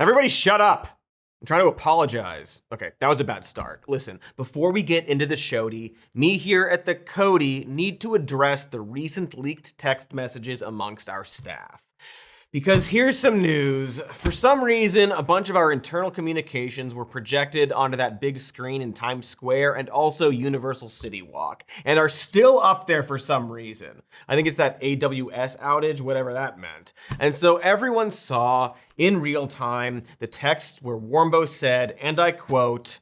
Everybody shut up. I'm trying to apologize. Okay, that was a bad start. Listen, before we get into the showdy, me here at the Cody need to address the recent leaked text messages amongst our staff. Because here's some news. For some reason, a bunch of our internal communications were projected onto that big screen in Times Square and also Universal City Walk, and are still up there for some reason. I think it's that AWS outage, whatever that meant. And so everyone saw in real time the text where Warmbo said, and I quote,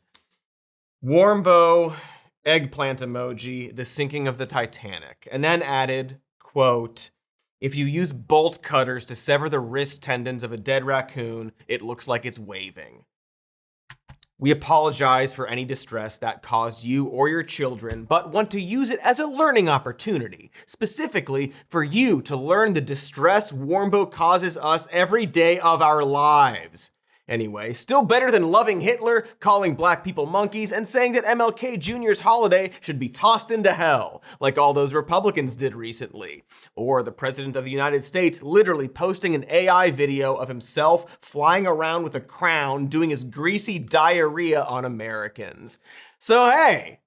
"Warmbo, eggplant emoji, the sinking of the Titanic," and then added, quote, "If you use bolt cutters to sever the wrist tendons of a dead raccoon, it looks like it's waving." We apologize for any distress that caused you or your children, but want to use it as a learning opportunity, specifically for you to learn the distress Warmbo causes us every day of our lives. Anyway, still better than loving Hitler, calling black people monkeys, and saying that MLK Jr.'s holiday should be tossed into hell, like all those Republicans did recently. Or the President of the United States literally posting an AI video of himself flying around with a crown doing his greasy diarrhea on Americans. So hey,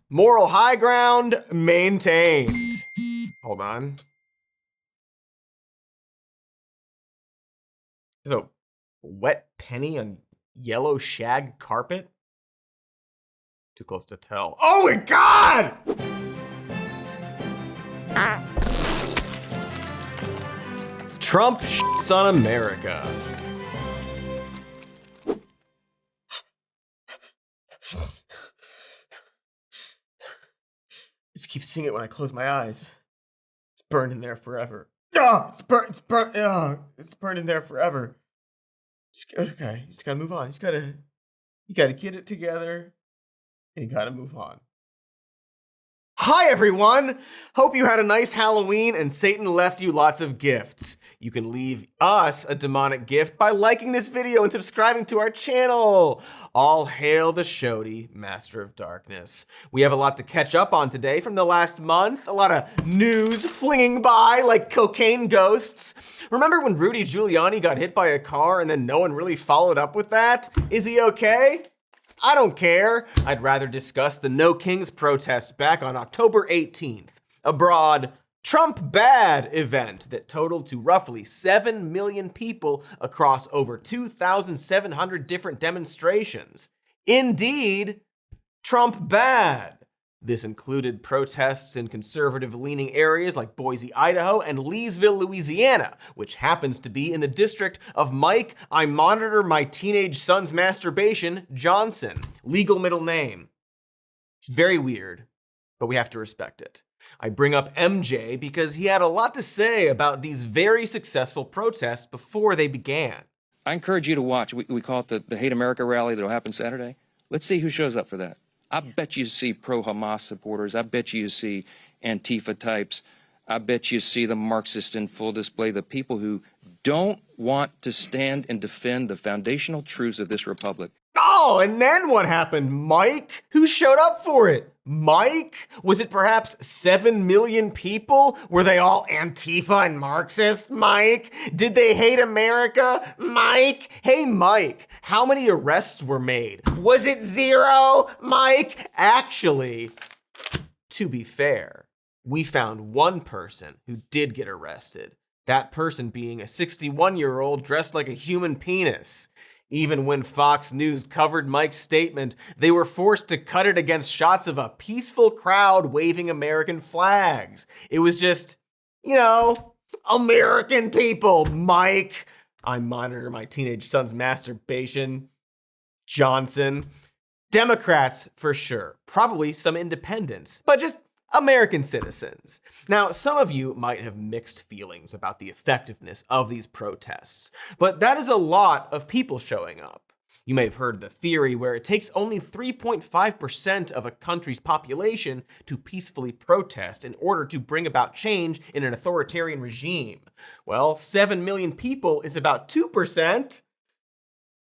moral high ground maintained. Hold on. So, wet penny on yellow shag carpet? Too close to tell. Oh my God! Trump shits on America. I just keep seeing it when I close my eyes. It's burned in there forever. Ah, it's burnt, it's burned in there forever. Okay, you just gotta move on. You gotta get it together, and you gotta move on. Hi everyone! Hope you had a nice Halloween and Satan left you lots of gifts. You can leave us a demonic gift by liking this video and subscribing to our channel. All hail the Shody, Master of Darkness. We have a lot to catch up on today from the last month. A lot of news flinging by like cocaine ghosts. Remember when Rudy Giuliani got hit by a car and then no one really followed up with that? Is he okay? I don't care. I'd rather discuss the No Kings protests back on October 18th, a broad Trump bad event that totaled to roughly 7 million people across over 2,700 different demonstrations. Indeed, Trump bad. This included protests in conservative-leaning areas like Boise, Idaho, and Leesville, Louisiana, which happens to be in the district of Mike, I monitor my teenage son's masturbation, Johnston. Legal middle name. It's very weird, but we have to respect it. I bring up MJ because he had a lot to say about these very successful protests before they began. I encourage you to watch. We call it the Hate America rally that'll happen Saturday. Let's see who shows up for that. I bet you see pro-Hamas supporters. I bet you see Antifa types. I bet you see the Marxists in full display, the people who don't want to stand and defend the foundational truths of this republic. Oh, and then what happened, Mike? Who showed up for it? Mike? Was it perhaps 7 million people? Were they all Antifa and Marxist, Mike? Did they hate America, Mike? Hey, Mike, how many arrests were made? Was it 0, Mike? Actually, to be fair, we found one person who did get arrested. That person being a 61-year-old dressed like a human penis. Even when Fox News covered Mike's statement, they were forced to cut it against shots of a peaceful crowd waving American flags. It was just, American people, Mike. I monitor my teenage son's masturbation, Johnson. Democrats, for sure. Probably some independents, but just American citizens. Now, some of you might have mixed feelings about the effectiveness of these protests, but that is a lot of people showing up. You may have heard the theory where it takes only 3.5% of a country's population to peacefully protest in order to bring about change in an authoritarian regime. Well, 7 million people is about 2%.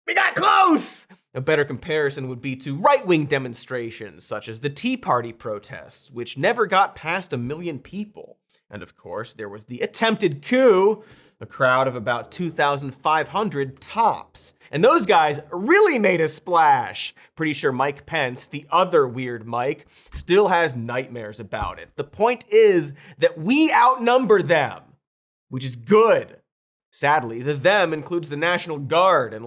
We got close! A better comparison would be to right-wing demonstrations, such as the Tea Party protests, which never got past 1 million people. And of course, there was the attempted coup, a crowd of about 2,500 tops. And those guys really made a splash. Pretty sure Mike Pence, the other weird Mike, still has nightmares about it. The point is that we outnumber them, which is good. Sadly, the them includes the National Guard and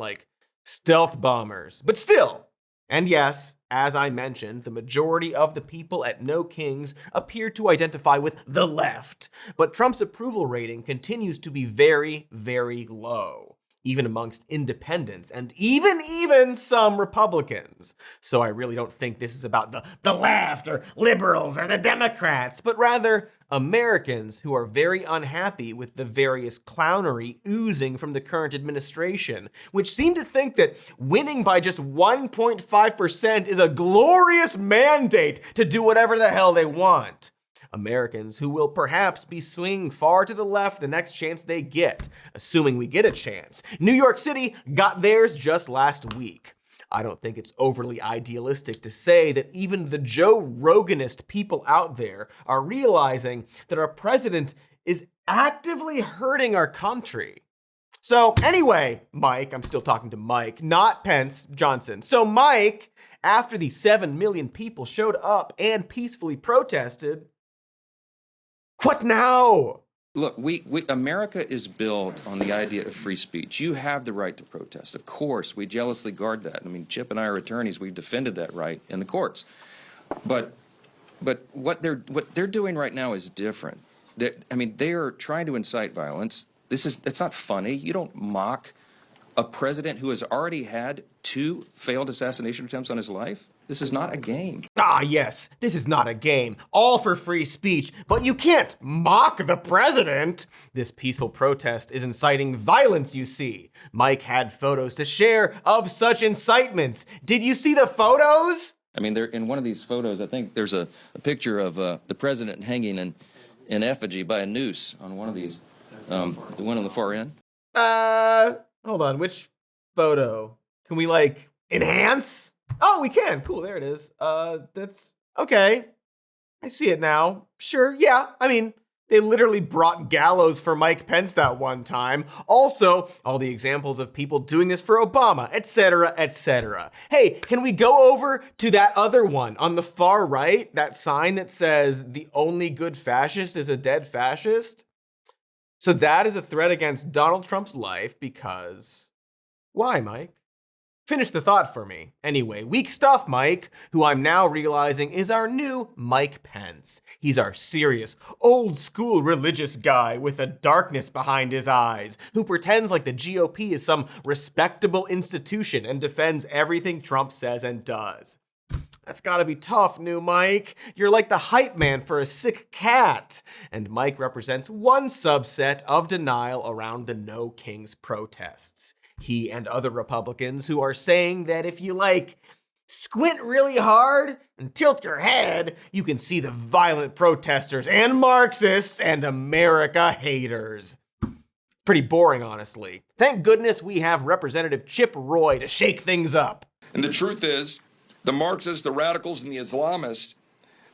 stealth bombers, but still. And yes, as I mentioned, the majority of the people at No Kings appear to identify with the left, but Trump's approval rating continues to be very, very low, even amongst independents and even some Republicans. So I really don't think this is about the left or liberals or the Democrats, but rather Americans who are very unhappy with the various clownery oozing from the current administration, which seem to think that winning by just 1.5% is a glorious mandate to do whatever the hell they want. Americans who will perhaps be swinging far to the left the next chance they get, assuming we get a chance. New York City got theirs just last week. I don't think it's overly idealistic to say that even the Joe Roganist people out there are realizing that our president is actively hurting our country. So anyway, Mike, I'm still talking to Mike, not Pence, Johnston. So Mike, after the 7 million people showed up and peacefully protested, what now? Look, America is built on the idea of free speech. You have the right to protest. Of course, we jealously guard that. I mean, Chip and I are attorneys. We've defended that right in the courts. But what they're doing right now is different. They are trying to incite violence. It's not funny. You don't mock a president who has already had 2 failed assassination attempts on his life. This is not a game. Ah, yes, this is not a game. All for free speech, but you can't mock the president. This peaceful protest is inciting violence, you see. Mike had photos to share of such incitements. Did you see the photos? I mean, in one of these photos, I think there's a picture of the president hanging in effigy by a noose on one of these. The one on the far end. Hold on, which photo? Can we enhance? Oh, we can. Cool, there it is. That's okay. I see it now. Sure, yeah. I mean, they literally brought gallows for Mike Pence that one time. Also, all the examples of people doing this for Obama, etc., etc. Hey, can we go over to that other one on the far right? That sign that says, "The only good fascist is a dead fascist"? So that is a threat against Donald Trump's life because... Why, Mike? Finish the thought for me. Anyway, weak stuff, Mike, who I'm now realizing is our new Mike Pence. He's our serious, old-school religious guy with a darkness behind his eyes, who pretends like the GOP is some respectable institution and defends everything Trump says and does. That's gotta be tough, new Mike. You're like the hype man for a sick cat. And Mike represents one subset of denial around the No Kings protests. He and other Republicans who are saying that if you squint really hard and tilt your head, you can see the violent protesters and Marxists and America haters. Pretty boring, honestly. Thank goodness we have Representative Chip Roy to shake things up. And the truth is, the Marxists, the radicals, and the Islamists,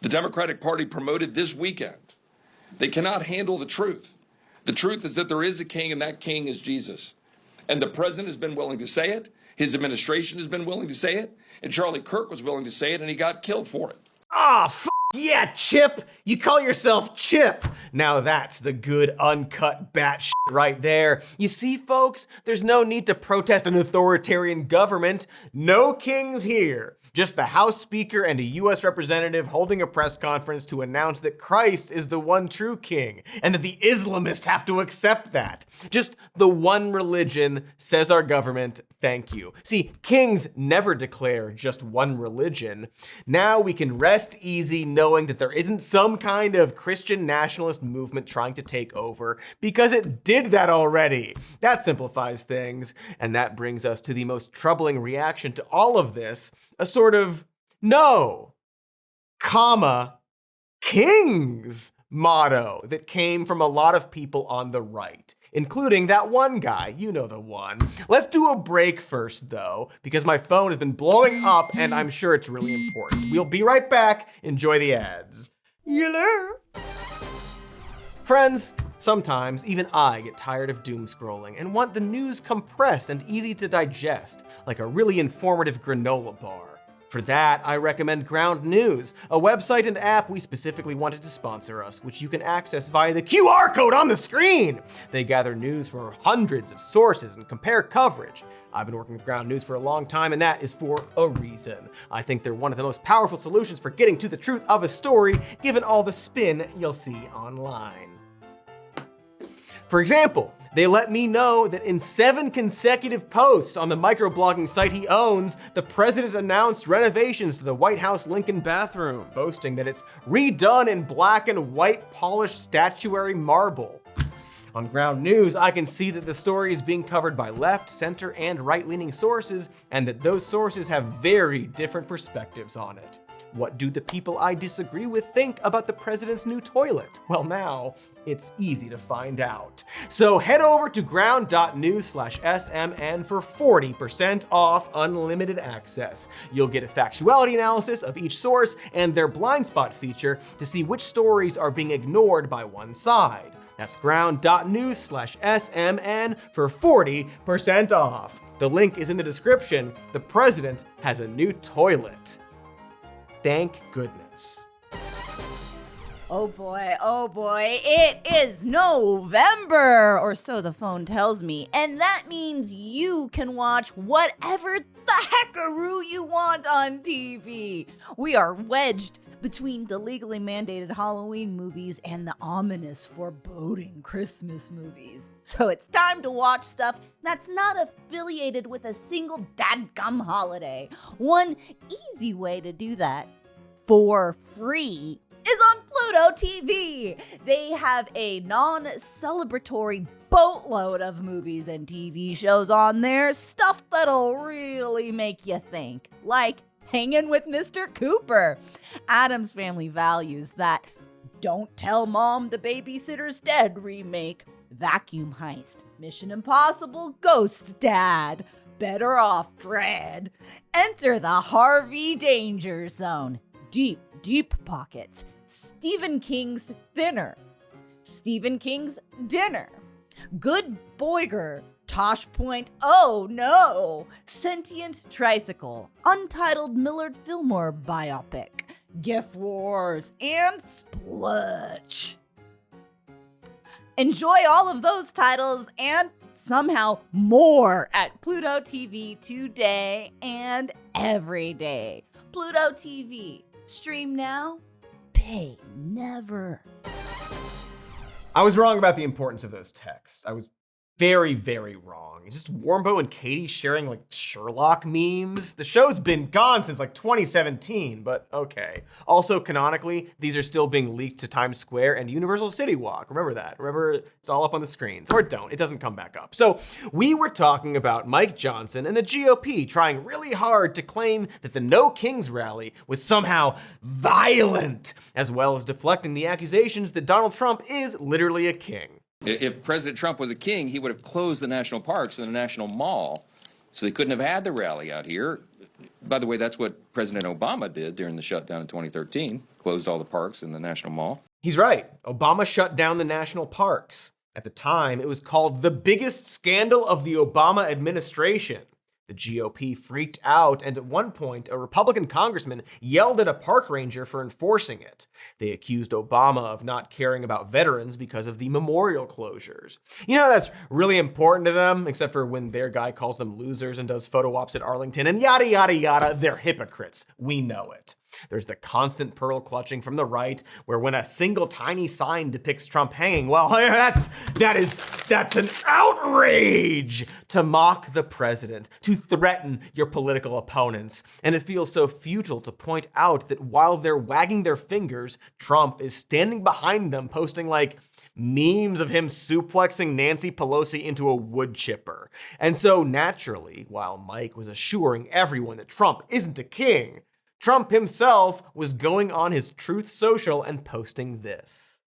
the Democratic Party promoted this weekend. They cannot handle the truth. The truth is that there is a king, and that king is Jesus. And the president has been willing to say it. His administration has been willing to say it. And Charlie Kirk was willing to say it, and he got killed for it. Ah, yeah, Chip. You call yourself Chip. Now that's the good uncut bat shit right there. You see, folks, there's no need to protest an authoritarian government. No kings here. Just the House Speaker and a U.S. representative holding a press conference to announce that Christ is the one true king and that the Islamists have to accept that. Just the one religion, says our government, thank you. See, kings never declare just one religion. Now we can rest easy knowing that there isn't some kind of Christian nationalist movement trying to take over, because it did that already. That simplifies things, and that brings us to the most troubling reaction to all of this, a sort of no, comma, kings motto that came from a lot of people on the right, including that one guy, you know the one. Let's do a break first though, because my phone has been blowing up and I'm sure it's really important. We'll be right back. Enjoy the ads. Yellow. Friends, sometimes even I get tired of doom scrolling and want the news compressed and easy to digest, like a really informative granola bar. For that, I recommend Ground News, a website and app we specifically wanted to sponsor us, which you can access via the QR code on the screen. They gather news from hundreds of sources and compare coverage. I've been working with Ground News for a long time, and that is for a reason. I think they're one of the most powerful solutions for getting to the truth of a story, given all the spin you'll see online. For example, they let me know that in 7 consecutive posts on the microblogging site he owns, the president announced renovations to the White House Lincoln bathroom, boasting that it's redone in black and white polished statuary marble. On Ground News, I can see that the story is being covered by left, center, and right-leaning sources, and that those sources have very different perspectives on it. What do the people I disagree with think about the president's new toilet? Well, now it's easy to find out. So head over to ground.news/SMN for 40% off unlimited access. You'll get a factuality analysis of each source and their blind spot feature to see which stories are being ignored by one side. That's ground.news/SMN for 40% off. The link is in the description. The president has a new toilet. Thank goodness. Oh boy, it is November, or so the phone tells me, and that means you can watch whatever the heckaroo you want on TV. We are wedged between the legally mandated Halloween movies and the ominous, foreboding Christmas movies. So it's time to watch stuff that's not affiliated with a single dadgum holiday. One easy way to do that, for free, is on Pluto TV. They have a non-celebratory boatload of movies and TV shows on there, stuff that'll really make you think, like Hanging with Mr. Cooper, Addams Family Values, that Don't Tell Mom the Babysitter's Dead remake, Vacuum Heist, Mission Impossible Ghost Dad, Better Off Dread, Enter the Harvey Danger Zone, Deep, Deep Pockets, Stephen King's Thinner, Stephen King's Dinner, Good Boyger, Tosh Point, Oh No, Sentient Tricycle, Untitled Millard Fillmore Biopic, Gift Wars, and Splutch. Enjoy all of those titles and somehow more at Pluto TV today and every day. Pluto TV. Stream now, pay never. I was wrong about the importance of those texts. I was very, very wrong. It's just Warmbo and Katy sharing like Sherlock memes. The show's been gone since like 2017, but okay. Also, canonically, these are still being leaked to Times Square and Universal City Walk. Remember that. Remember, it's all up on the screens. Or don't, it doesn't come back up. So we were talking about Mike Johnston and the GOP trying really hard to claim that the No Kings rally was somehow violent, as well as deflecting the accusations that Donald Trump is literally a king. If President Trump was a king, he would have closed the national parks and the national mall, so they couldn't have had the rally out here. By the way, that's what President Obama did during the shutdown in 2013, closed all the parks and the national mall. He's right. Obama shut down the national parks. At the time, it was called the biggest scandal of the Obama administration. The GOP freaked out, and at one point, a Republican congressman yelled at a park ranger for enforcing it. They accused Obama of not caring about veterans because of the memorial closures. You know, that's really important to them, except for when their guy calls them losers and does photo ops at Arlington, and yada, yada, yada. They're hypocrites. We know it. There's the constant pearl clutching from the right, where when a single tiny sign depicts Trump hanging, well, that's an outrage to mock the president, to threaten your political opponents. And it feels so futile to point out that while they're wagging their fingers, Trump is standing behind them posting like memes of him suplexing Nancy Pelosi into a wood chipper. And so naturally, while Mike was assuring everyone that Trump isn't a king, Trump himself was going on his Truth Social and posting this.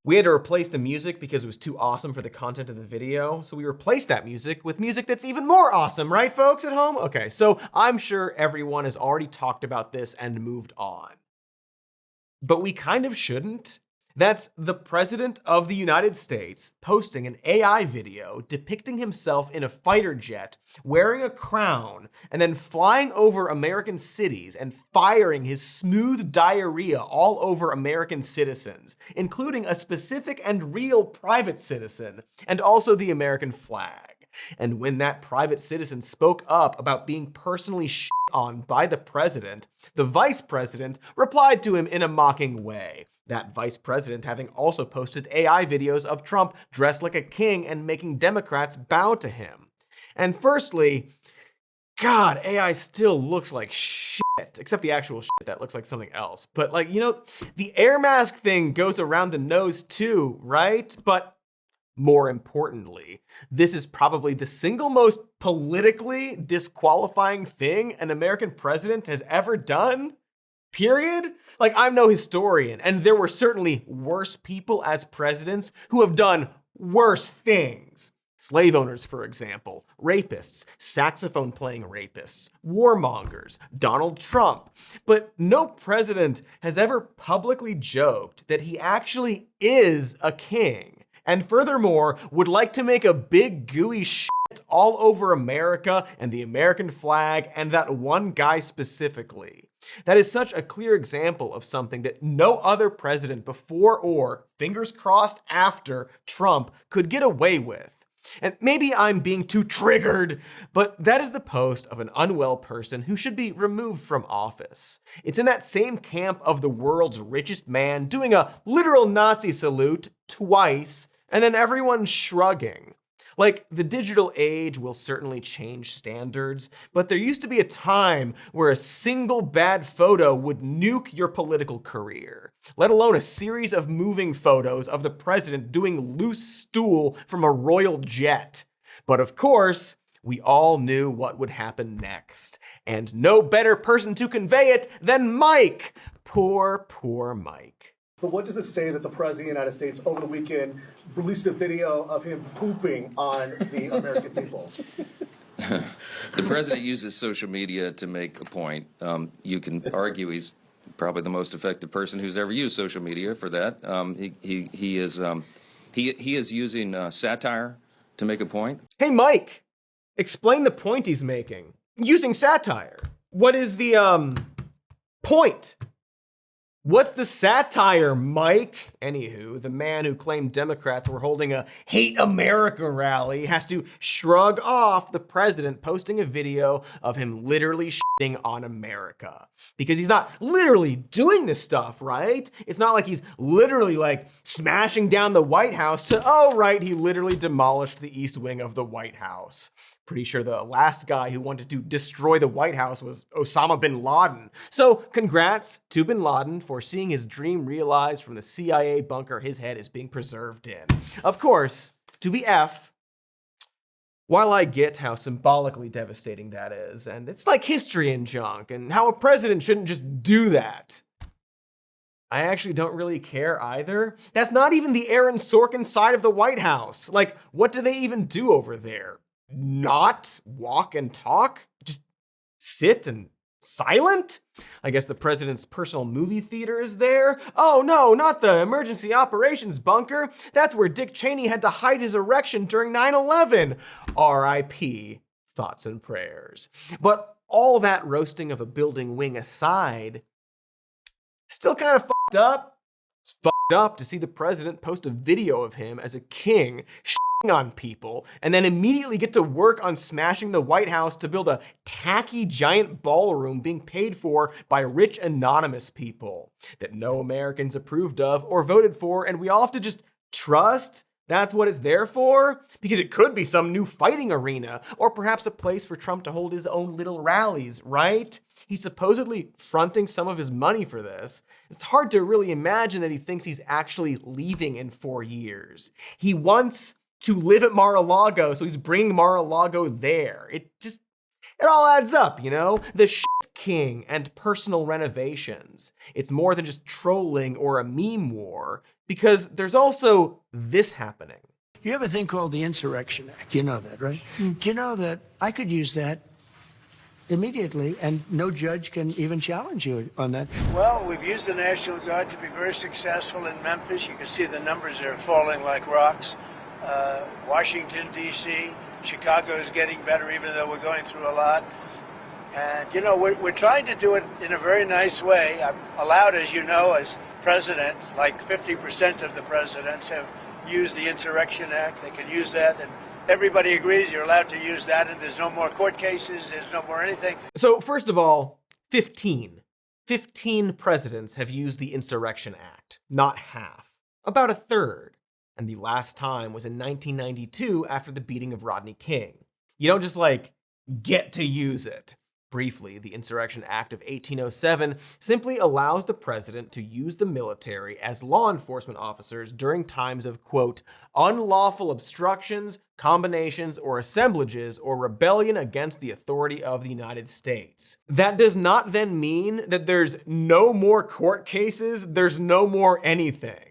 We had to replace the music because it was too awesome for the content of the video. So we replaced that music with music that's even more awesome, right, folks at home? Okay, so I'm sure everyone has already talked about this and moved on. But we kind of shouldn't. That's the President of the United States posting an AI video depicting himself in a fighter jet, wearing a crown, and then flying over American cities and firing his smooth diarrhea all over American citizens, including a specific and real private citizen, and also the American flag. And when that private citizen spoke up about being personally shit on by the president, the vice president replied to him in a mocking way. That vice president having also posted AI videos of Trump dressed like a king and making Democrats bow to him. And firstly, God, AI still looks like shit, except the actual shit that looks like something else. But like, the air mask thing goes around the nose too, right? But more importantly, this is probably the single most politically disqualifying thing an American president has ever done. Period. Like, I'm no historian, and there were certainly worse people as presidents who have done worse things. Slave owners, for example, rapists, saxophone playing rapists, warmongers, Donald Trump. But no president has ever publicly joked that he actually is a king, and furthermore, would like to make a big gooey shit all over America and the American flag and that one guy specifically. That is such a clear example of something that no other president before or, fingers crossed, after Trump could get away with. And maybe I'm being too triggered, but that is the post of an unwell person who should be removed from office. It's in that same camp of the world's richest man doing a literal Nazi salute twice, and then everyone shrugging. Like, the digital age will certainly change standards, but there used to be a time where a single bad photo would nuke your political career, let alone a series of moving photos of the president doing loose stool from a royal jet. But of course, we all knew what would happen next, and no better person to convey it than Mike. Poor, poor Mike. But what does it say that the President of the United States over the weekend released a video of him pooping on the American people? The president uses social media to make a point. You can argue he's probably the most effective person who's ever used social media for that. He is using satire to make a point. Hey, Mike, explain the point he's making. Using satire. What is the point? What's the satire, Mike? Anywho, the man who claimed Democrats were holding a Hate America rally has to shrug off the president posting a video of him literally shitting on America. Because he's not literally doing this stuff, right? It's not like he's literally like smashing down the White House to, oh, right, he literally demolished the East Wing of the White House. Pretty sure the last guy who wanted to destroy the White House was Osama bin Laden. So congrats to bin Laden for seeing his dream realized from the CIA bunker his head is being preserved in. Of course, to be F, while I get how symbolically devastating that is, and it's like history and junk, and how a president shouldn't just do that, I actually don't really care either. That's not even the Aaron Sorkin side of the White House. Like, what do they even do over there? Not walk and talk? Just sit and silent? I guess the president's personal movie theater is there. Oh no, not the emergency operations bunker. That's where Dick Cheney had to hide his erection during 9/11. R.I.P. Thoughts and prayers. But all that roasting of a building wing aside, still kind of fucked up. It's fucked up to see the president post a video of him as a king on people and then immediately get to work on smashing the White House to build a tacky giant ballroom being paid for by rich anonymous people that no Americans approved of or voted for, and we all have to just trust that's what it's there for? Because it could be some new fighting arena, or perhaps a place for Trump to hold his own little rallies, right? He's supposedly fronting some of his money for this. It's hard to really imagine that he thinks he's actually leaving in 4 years. He wants to live at Mar-a-Lago, so he's bringing Mar-a-Lago there. It all adds up, you know? The shit king and personal renovations. It's more than just trolling or a meme war, because there's also this happening. You have a thing called the Insurrection Act. You know that, right? Do you know that I could use that immediately and no judge can even challenge you on that? Well, we've used the National Guard to be very successful in Memphis. You can see the numbers are falling like rocks. Washington, D.C., Chicago is getting better, even though we're going through a lot. And, you know, we're trying to do it in a very nice way. I'm allowed, as you know, as president, like 50% of the presidents have used the Insurrection Act. They can use that, and everybody agrees you're allowed to use that, and there's no more court cases, there's no more anything. So first of all, 15 presidents have used the Insurrection Act, not half, about a third. And the last time was in 1992 after the beating of Rodney King. You don't just get to use it. Briefly, the Insurrection Act of 1807 simply allows the president to use the military as law enforcement officers during times of, quote, unlawful obstructions, combinations, or assemblages, or rebellion against the authority of the United States. That does not then mean that there's no more court cases, there's no more anything.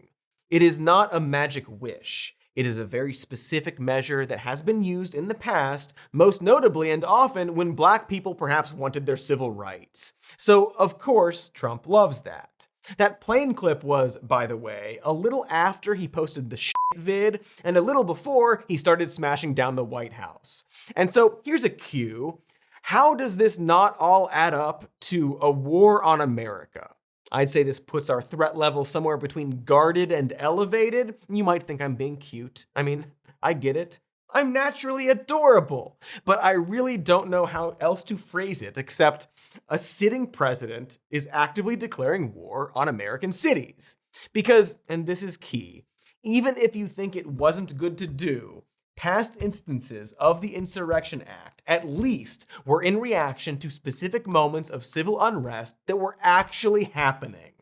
It is not a magic wish. It is a very specific measure that has been used in the past, most notably and often when black people perhaps wanted their civil rights. So, of course, Trump loves that. That plane clip was, by the way, a little after he posted the shit vid and a little before he started smashing down the White House. And so here's a cue. How does this not all add up to a war on America? I'd say this puts our threat level somewhere between guarded and elevated. You might think I'm being cute. I mean, I get it. I'm naturally adorable. But I really don't know how else to phrase it except a sitting president is actively declaring war on American cities. Because, and this is key, even if you think it wasn't good to do, past instances of the Insurrection Act, at least, were in reaction to specific moments of civil unrest that were actually happening.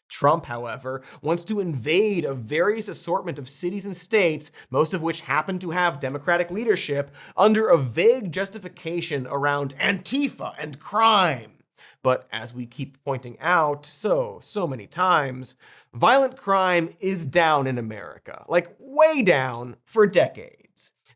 Trump, however, wants to invade a various assortment of cities and states, most of which happen to have Democratic leadership, under a vague justification around Antifa and crime. But as we keep pointing out so many times, violent crime is down in America, way down for decades.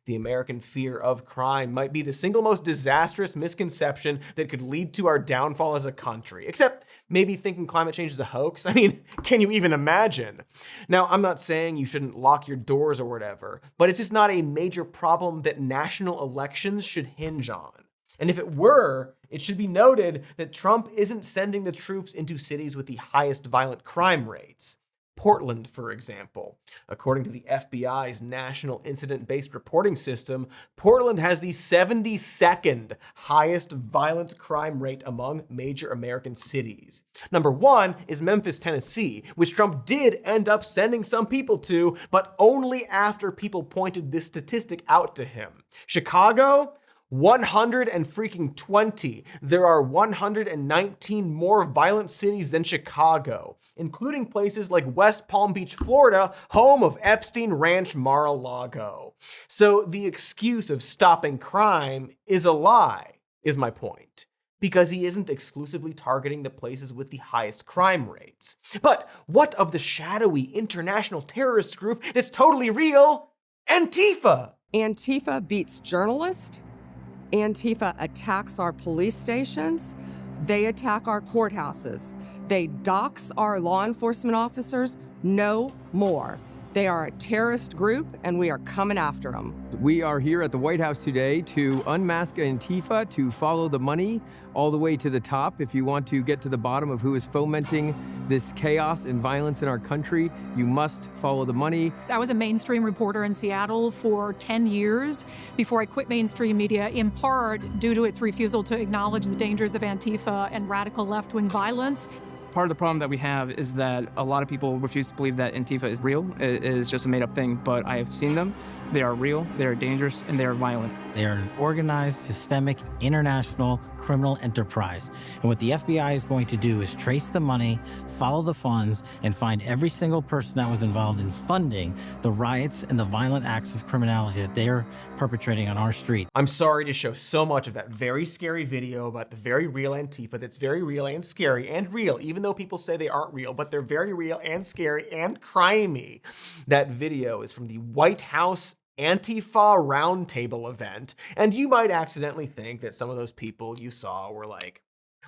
The American fear of crime might be the single most disastrous misconception that could lead to our downfall as a country, except maybe thinking climate change is a hoax. I mean, can you even imagine? Now, I'm not saying you shouldn't lock your doors or whatever, but it's just not a major problem that national elections should hinge on. And if it were, it should be noted that Trump isn't sending the troops into cities with the highest violent crime rates. Portland, for example. According to the FBI's National Incident-Based Reporting System, Portland has the 72nd highest violent crime rate among major American cities. Number 1 is Memphis, Tennessee, which Trump did end up sending some people to, but only after people pointed this statistic out to him. Chicago? 120. There are 119 more violent cities than Chicago, including places like West Palm Beach, Florida, home of Epstein Ranch Mar-a-Lago. So the excuse of stopping crime is a lie, is my point, because he isn't exclusively targeting the places with the highest crime rates. But what of the shadowy international terrorist group that's totally real? Antifa! Antifa beats journalists. Antifa attacks our police stations. They attack our courthouses. They dox our law enforcement officers. No more. They are a terrorist group, and we are coming after them. We are here at the White House today to unmask Antifa, to follow the money all the way to the top. If you want to get to the bottom of who is fomenting this chaos and violence in our country, you must follow the money. I was a mainstream reporter in Seattle for 10 years before I quit mainstream media, in part due to its refusal to acknowledge the dangers of Antifa and radical left-wing violence. Part of the problem that we have is that a lot of people refuse to believe that Antifa is real, is just a made-up thing, but I have seen them. They are real, they are dangerous, and they are violent. They are an organized, systemic, international criminal enterprise. And what the FBI is going to do is trace the money, follow the funds, and find every single person that was involved in funding the riots and the violent acts of criminality that they're perpetrating on our street. I'm sorry to show so much of that very scary video about the very real Antifa that's very real and scary and real, even though people say they aren't real, but they're very real and scary and crimey. That video is from the White House Antifa Roundtable event, and you might accidentally think that some of those people you saw were like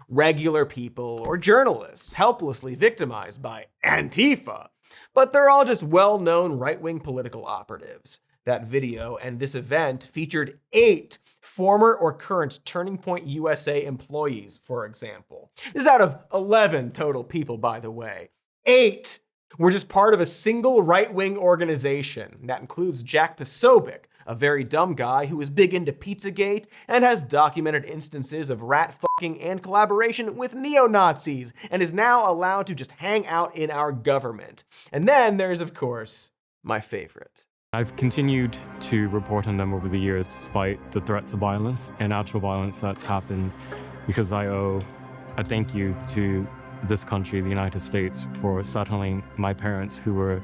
regular people or journalists helplessly victimized by Antifa, but they're all just well-known right-wing political operatives. That video and this event featured 8 former or current Turning Point USA employees, for example. This is out of 11 total people, by the way. 8 were just part of a single right-wing organization. That includes Jack Posobiec, a very dumb guy who is big into Pizzagate and has documented instances of rat fucking and collaboration with neo-Nazis and is now allowed to just hang out in our government. And then there's, of course, my favorite. I've continued to report on them over the years despite the threats of violence and actual violence that's happened, because I owe a thank you to this country, the United States, for settling my parents who were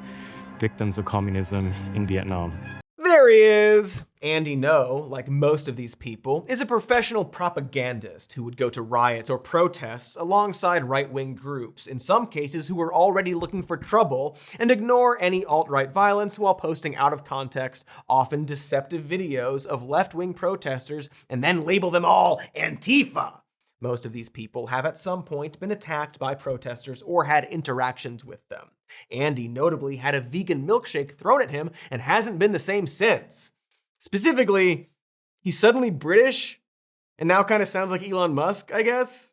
victims of communism in Vietnam. There he is! Andy Ngo, like most of these people, is a professional propagandist who would go to riots or protests alongside right-wing groups, in some cases who were already looking for trouble, and ignore any alt-right violence while posting out-of-context, often deceptive videos of left-wing protesters and then label them all Antifa. Most of these people have at some point been attacked by protesters or had interactions with them. Andy notably had a vegan milkshake thrown at him and hasn't been the same since. Specifically, he's suddenly British and now kind of sounds like Elon Musk, I guess.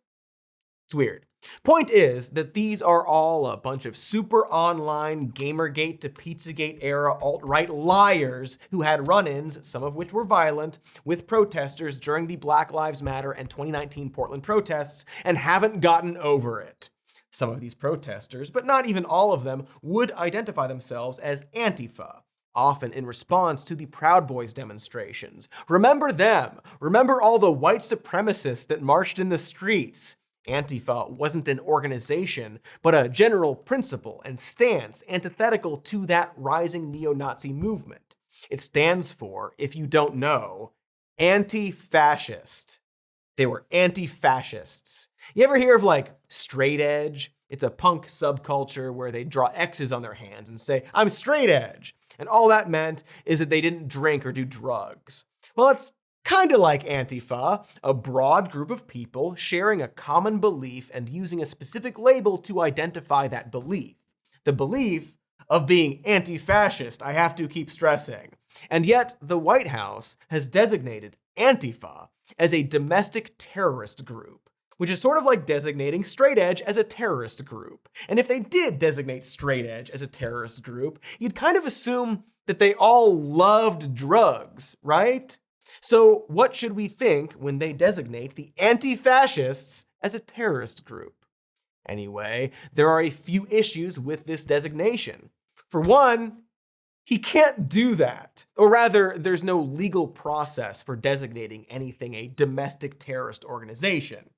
It's weird. Point is that these are all a bunch of super online Gamergate to Pizzagate era alt-right liars who had run-ins, some of which were violent, with protesters during the Black Lives Matter and 2019 Portland protests and haven't gotten over it. Some of these protesters, but not even all of them, would identify themselves as Antifa, often in response to the Proud Boys demonstrations. Remember them. Remember all the white supremacists that marched in the streets. Antifa wasn't an organization, but a general principle and stance antithetical to that rising neo-Nazi movement. It stands for, if you don't know, Anti-Fascist. They were anti-fascists. You ever hear of like straight edge? It's a punk subculture where they draw X's on their hands and say, I'm straight edge. And all that meant is that they didn't drink or do drugs. Well, it's kind of like Antifa, a broad group of people sharing a common belief and using a specific label to identify that belief. The belief of being anti-fascist, I have to keep stressing. And yet, the White House has designated Antifa as a domestic terrorist group, which is sort of like designating straight edge as a terrorist group. And if they did designate straight edge as a terrorist group, you'd kind of assume that they all loved drugs, right? So what should we think when they designate the anti-fascists as a terrorist group? Anyway, there are a few issues with this designation. For one, he can't do that. Or rather, there's no legal process for designating anything a domestic terrorist organization.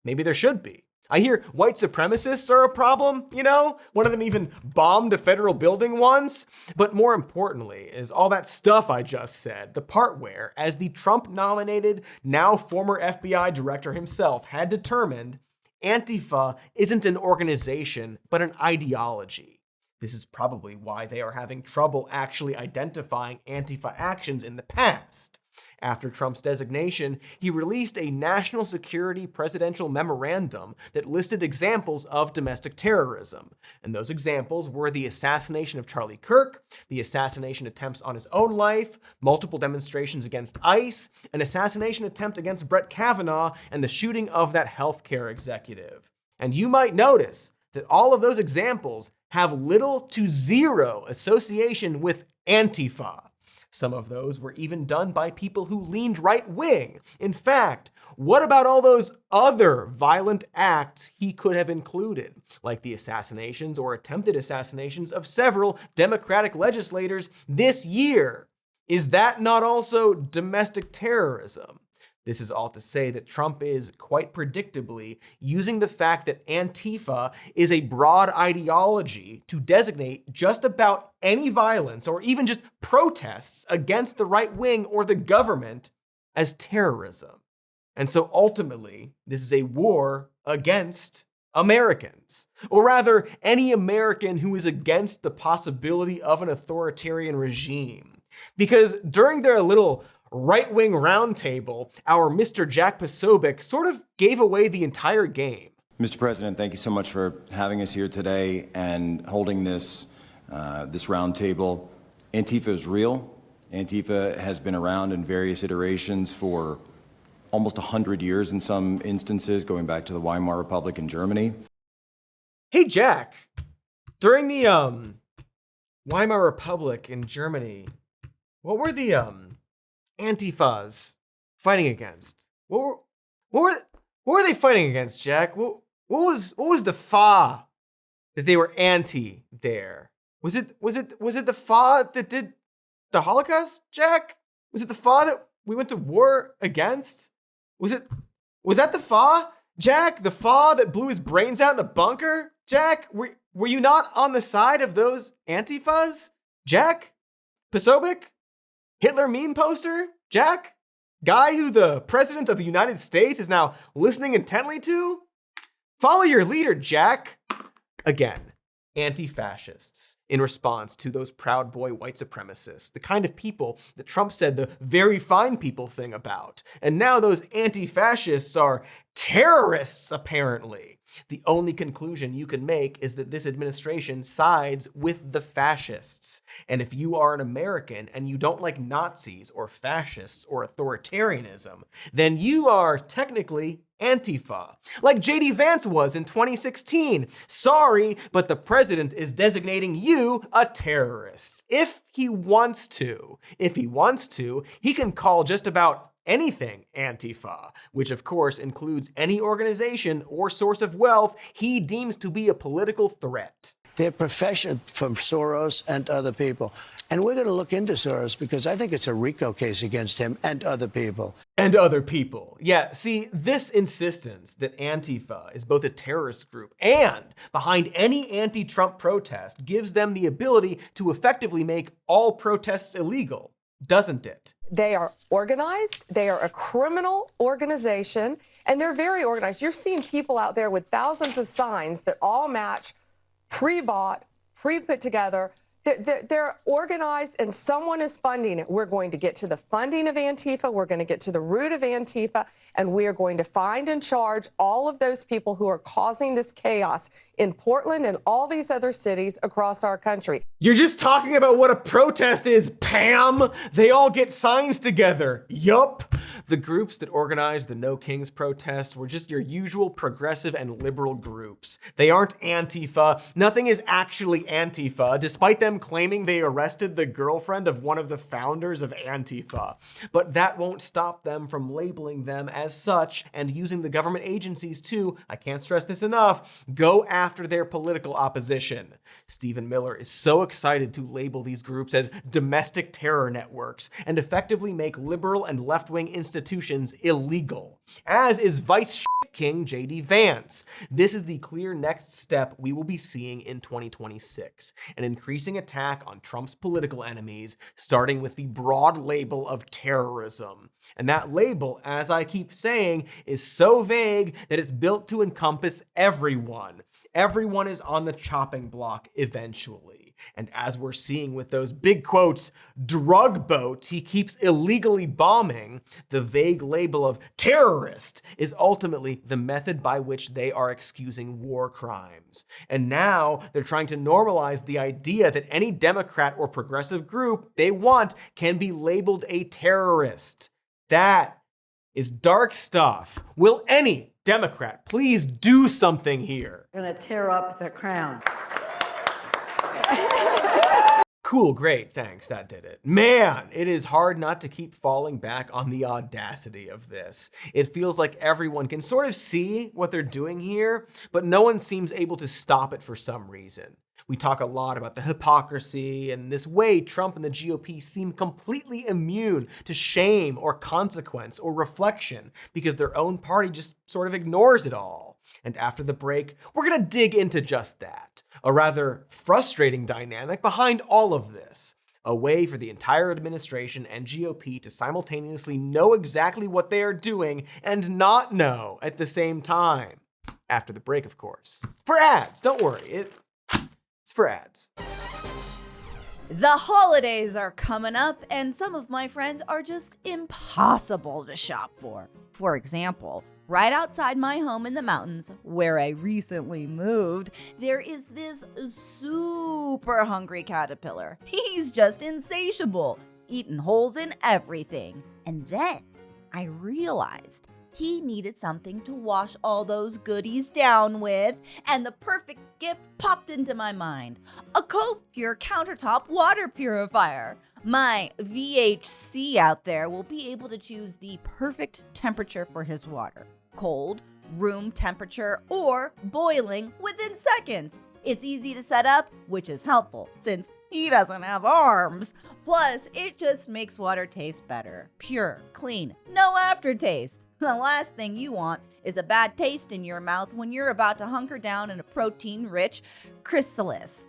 Maybe there should be. I hear white supremacists are a problem, you know? One of them even bombed a federal building once. But more importantly is all that stuff I just said, the part where, as the Trump-nominated, now former FBI director himself had determined, Antifa isn't an organization, but an ideology. This is probably why they are having trouble actually identifying Antifa actions in the past. After Trump's designation, he released a national security presidential memorandum that listed examples of domestic terrorism. And those examples were the assassination of Charlie Kirk, the assassination attempts on his own life, multiple demonstrations against ICE, an assassination attempt against Brett Kavanaugh, and the shooting of that healthcare executive. And you might notice that all of those examples have little to zero association with Antifa. Some of those were even done by people who leaned right-wing. In fact, what about all those other violent acts he could have included, like the assassinations or attempted assassinations of several Democratic legislators this year? Is that not also domestic terrorism? This is all to say that Trump is, quite predictably, using the fact that Antifa is a broad ideology to designate just about any violence or even just protests against the right wing or the government as terrorism. And so ultimately, this is a war against Americans, or rather, any American who is against the possibility of an authoritarian regime. Because during their little right-wing roundtable, our Mr. Jack Posobiec sort of gave away the entire game. Mr. President, thank you so much for having us here today and holding this roundtable. Antifa is real. Antifa has been around in various iterations for almost 100 years in some instances, going back to the Weimar Republic in Germany. Hey, Jack, during the Weimar Republic in Germany, what were the Antifas fighting against? What were they fighting against, Jack? What was the fa that they were anti there? Was it the fa that did the Holocaust, Jack? Was it the fa that we went to war against? Was that the fa, Jack? The fa that blew his brains out in a bunker? Jack, were you not on the side of those Antifas? Jack? Posobiec? Hitler meme poster? Jack? Guy who the President of the United States is now listening intently to? Follow your leader, Jack. Again, anti-fascists in response to those Proud Boy white supremacists, the kind of people that Trump said the very fine people thing about. And now those anti-fascists are terrorists, apparently. The only conclusion you can make is that this administration sides with the fascists. And if you are an American and you don't like Nazis or fascists or authoritarianism, then you are technically Antifa, like JD Vance was in 2016. Sorry, but the president is designating you a terrorist. If he wants to, he can call just about anything Antifa, which of course includes any organization or source of wealth he deems to be a political threat. Their profession from Soros and other people. And we're going to look into Soros because I think it's a RICO case against him and other people. And other people. Yeah, see, this insistence that Antifa is both a terrorist group and behind any anti-Trump protest gives them the ability to effectively make all protests illegal, doesn't it? They are organized. They are a criminal organization, and they're very organized. You're seeing people out there with thousands of signs that all match pre-bought, pre-put together. They're organized, and someone is funding it. We're going to get to the funding of Antifa. We're going to get to the root of Antifa, and we are going to find and charge all of those people who are causing this chaos in Portland and all these other cities across our country. You're just talking about what a protest is, Pam. They all get signs together. Yup. The groups that organized the No Kings protests were just your usual progressive and liberal groups. They aren't Antifa. Nothing is actually Antifa, despite them claiming they arrested the girlfriend of one of the founders of Antifa. But that won't stop them from labeling them as such and using the government agencies to, I can't stress this enough, go after their political opposition. Stephen Miller is so excited to label these groups as domestic terror networks and effectively make liberal and left-wing institutions illegal, as is Vice King JD Vance. This is the clear next step we will be seeing in 2026, an increasing attack on Trump's political enemies, starting with the broad label of terrorism. And that label, as I keep saying, is so vague that it's built to encompass everyone. Everyone is on the chopping block eventually. And as we're seeing with those big quotes, drug boats he keeps illegally bombing, the vague label of terrorist is ultimately the method by which they are excusing war crimes. And now they're trying to normalize the idea that any Democrat or progressive group they want can be labeled a terrorist. That is dark stuff. Will any Democrat please do something here? Gonna tear up the crown. Cool, great, thanks, that did it. Man, it is hard not to keep falling back on the audacity of this. It feels like everyone can sort of see what they're doing here, but no one seems able to stop it for some reason. We talk a lot about the hypocrisy and this way Trump and the GOP seem completely immune to shame or consequence or reflection because their own party just sort of ignores it all. And after the break, we're going to dig into just that, a rather frustrating dynamic behind all of this. A way for the entire administration and GOP to simultaneously know exactly what they are doing and not know at the same time. After the break, of course. For ads, don't worry, it's for ads. The holidays are coming up, and some of my friends are just impossible to shop for. For example, right outside my home in the mountains, where I recently moved, there is this super hungry caterpillar. He's just insatiable, eating holes in everything. And then I realized he needed something to wash all those goodies down with, and the perfect gift popped into my mind. A Cove Pure countertop water purifier. My VHC out there will be able to choose the perfect temperature for his water. Cold, room temperature, or boiling within seconds. It's easy to set up, which is helpful since he doesn't have arms. Plus, it just makes water taste better. Pure, clean, no aftertaste. The last thing you want is a bad taste in your mouth when you're about to hunker down in a protein-rich chrysalis.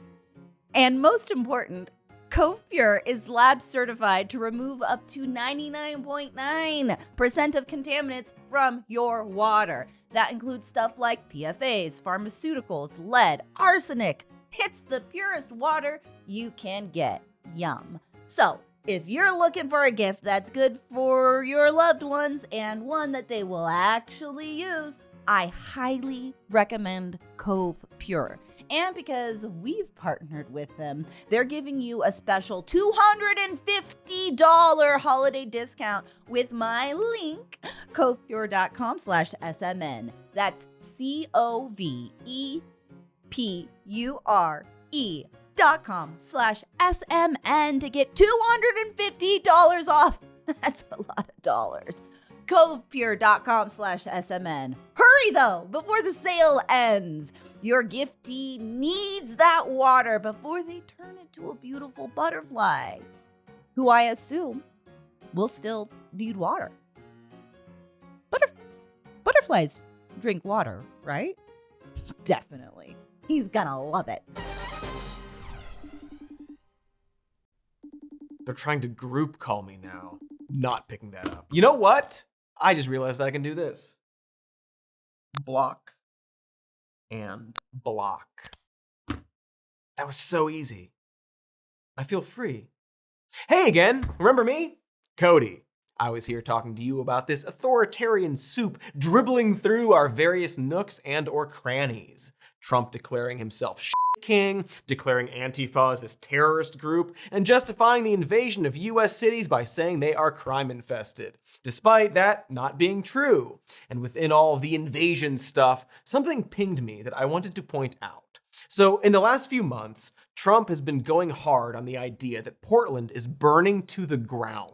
And most important, Cove Pure is lab certified to remove up to 99.9% of contaminants from your water. That includes stuff like PFAs, pharmaceuticals, lead, arsenic. It's the purest water you can get. Yum. So, if you're looking for a gift that's good for your loved ones and one that they will actually use, I highly recommend Cove Pure. And because we've partnered with them, they're giving you a special $250 holiday discount with my link, covepure.com/SMN. That's COVEPURE.com/SMN to get $250 off. That's a lot of dollars. covepure.com/SMN. Hurry though, before the sale ends. Your giftee needs that water before they turn into a beautiful butterfly, who I assume will still need water. Butterflies drink water, right? Definitely. He's gonna love it. They're trying to group call me now. Not picking that up. You know what? I just realized I can do this. Block and block. That was so easy. I feel free. Hey again, remember me? Cody. I was here talking to you about this authoritarian soup dribbling through our various nooks and or crannies. Trump declaring himself king, declaring Antifa as this terrorist group, and justifying the invasion of US cities by saying they are crime infested, despite that not being true. And within all of the invasion stuff, something pinged me that I wanted to point out. So in the last few months, Trump has been going hard on the idea that Portland is burning to the ground.